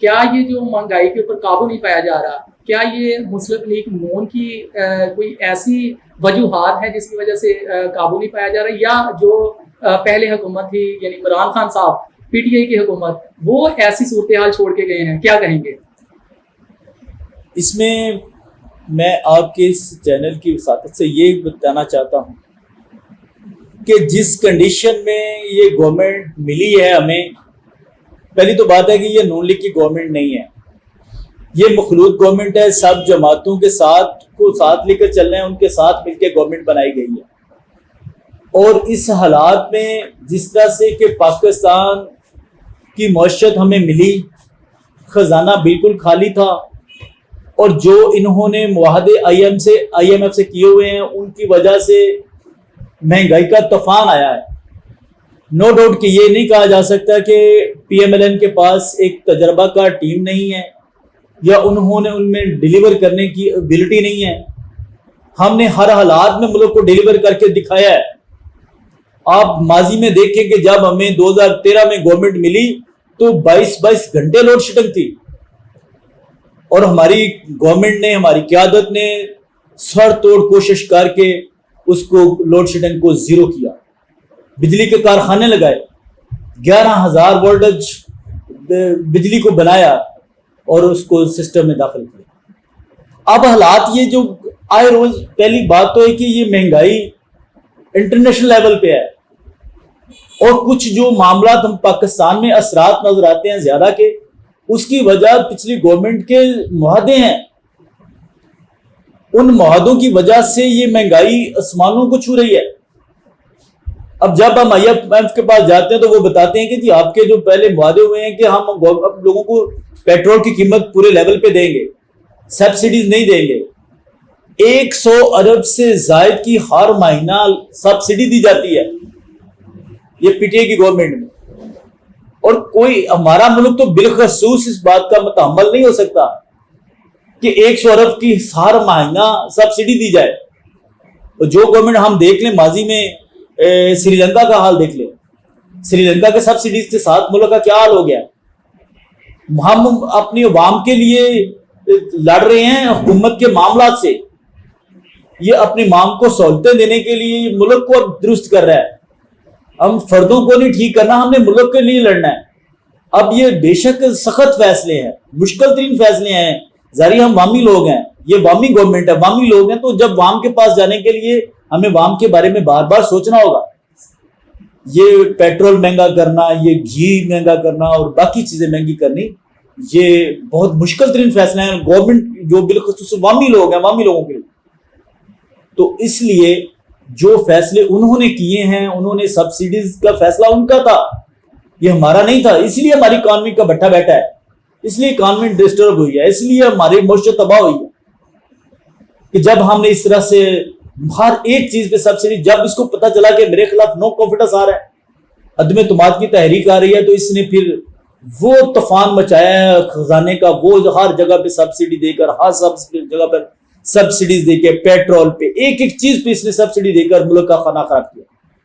کیا یہ جو مہنگائی کے اوپر قابو نہیں پایا جا رہا، کیا یہ مسلم لیگ نون کی کوئی ایسی وجوہات ہیں جس کی وجہ سے قابو نہیں پایا جا رہا، یا جو پہلے حکومت تھی یعنی عمران خان صاحب پی ٹی آئی کی حکومت، وہ ایسی صورتحال چھوڑ کے گئے ہیں؟ کیا کہیں گے اس میں آپ کے اس چینل کی وساطت سے یہ بتانا چاہتا ہوں کہ جس کنڈیشن میں یہ گورنمنٹ ملی ہے ہمیں، پہلی تو بات ہے کہ یہ نون لیگ کی گورنمنٹ نہیں ہے، یہ مخلوط گورنمنٹ ہے، سب جماعتوں کے ساتھ لے کر چل رہے ہیں، ان کے ساتھ مل کے گورنمنٹ بنائی گئی ہے۔ اور اس حالات میں جس طرح سے کہ پاکستان کی معیشت ہمیں ملی، خزانہ بالکل خالی تھا، اور جو انہوں نے معاہدے آئی ایم ایف سے کیے ہوئے ہیں ان کی وجہ سے مہنگائی کا طوفان آیا ہے۔ نو ڈاؤٹ کہ یہ نہیں کہا جا سکتا کہ پی ایم ایل این کے پاس ایک تجربہ کار ٹیم نہیں ہے یا انہوں نے ان میں ڈیلیور کرنے کی ایبلٹی نہیں ہے۔ ہم نے ہر حالات میں ملک کو ڈیلیور کر کے دکھایا ہے۔ آپ ماضی میں دیکھیں کہ جب ہمیں 2013 میں گورنمنٹ ملی تو 22 گھنٹے لوڈ شیڈنگ تھی، اور ہماری گورنمنٹ نے، ہماری قیادت نے سر توڑ کوشش کر کے اس کو لوڈ شیڈنگ کو زیرو کیا، بجلی کے کارخانے لگائے، 11,000 وولٹیج بجلی کو بنایا اور اس کو سسٹم میں داخل کیا۔ اب حالات یہ جو آئے روز، پہلی بات تو ہے کہ یہ مہنگائی انٹرنیشنل لیول پہ ہے، اور کچھ جو معاملات ہم پاکستان میں اثرات نظر آتے ہیں زیادہ کے، اس کی وجہ پچھلی گورنمنٹ کے معاہدے ہیں۔ ان معاہدوں کی وجہ سے یہ مہنگائی آسمانوں کو چھو رہی ہے۔ اب جب ہم آئی ایم ایف کے پاس جاتے ہیں تو وہ بتاتے ہیں کہ جی آپ کے جو پہلے معاہدے ہوئے ہیں کہ ہم اب لوگوں کو پیٹرول کی قیمت پورے لیول پہ دیں گے، سبسڈیز نہیں دیں گے۔ 100 ارب سے زائد کی ہر مہینہ سبسڈی دی جاتی ہے یہ پی ٹی آئی کی گورنمنٹ میں، اور کوئی ہمارا ملک تو بالخصوص اس بات کا متحمل نہیں ہو سکتا کہ 100 ارب کی ہر مہینہ سبسڈی دی جائے۔ اور جو گورنمنٹ ہم دیکھ لیں ماضی میں، سری لنکا کا حال دیکھ لیں، سری لنکا کے سبسڈیز کے ساتھ ملک کا کیا حال ہو گیا۔ ہم اپنی عوام کے لیے لڑ رہے ہیں حکومت کے معاملات سے، یہ اپنی عوام کو سہولتیں دینے کے لیے ملک کو درست کر رہا ہے۔ ہم فردوں کو نہیں ٹھیک کرنا، ہم نے ملک کے لیے لڑنا ہے۔ اب یہ بے شک سخت فیصلے ہیں، مشکل ترین فیصلے ہیں، ظاہر ہم عوامی لوگ ہیں، یہ عوامی گورنمنٹ ہے، عوامی لوگ ہیں، تو جب عوام کے پاس جانے کے لیے ہمیں عوام کے بارے میں بار بار سوچنا ہوگا۔ یہ پیٹرول مہنگا کرنا، یہ گھی مہنگا کرنا اور باقی چیزیں مہنگی کرنی، یہ بہت مشکل ترین فیصلے ہیں گورنمنٹ جو بالخصوص عوامی لوگ ہیں، عوامی لوگوں کے لیے۔ تو اس لیے جو فیصلے انہوں نے کیے ہیں، انہوں نے سبسڈیز کا فیصلہ ان کا تھا، یہ ہمارا نہیں تھا، اس لیے ہماری اکانومی کا بٹھا بیٹھا ہے، اس لیے اکانومی ڈسٹرب ہوئی ہے، اس لیے ہماری معیشت تباہ ہوئی ہے کہ جب ہم نے اس طرح سے ہر ایک چیز پہ سبسڈی، جب اس کو پتہ چلا کہ میرے خلاف نو کانفیڈنس آ رہا ہے، عدم اعتماد کی تحریک آ رہی ہے، تو اس نے پھر وہ طوفان مچایا ہے خزانے کا، وہ ہر جگہ پہ سبسڈی دے کر، ہر جگہ پر سبسڈیز دے کے، پیٹرول پہ، ایک ایک چیز پہ اس نے سبسڈی دے کر ملک کا خانہ خراب کیا۔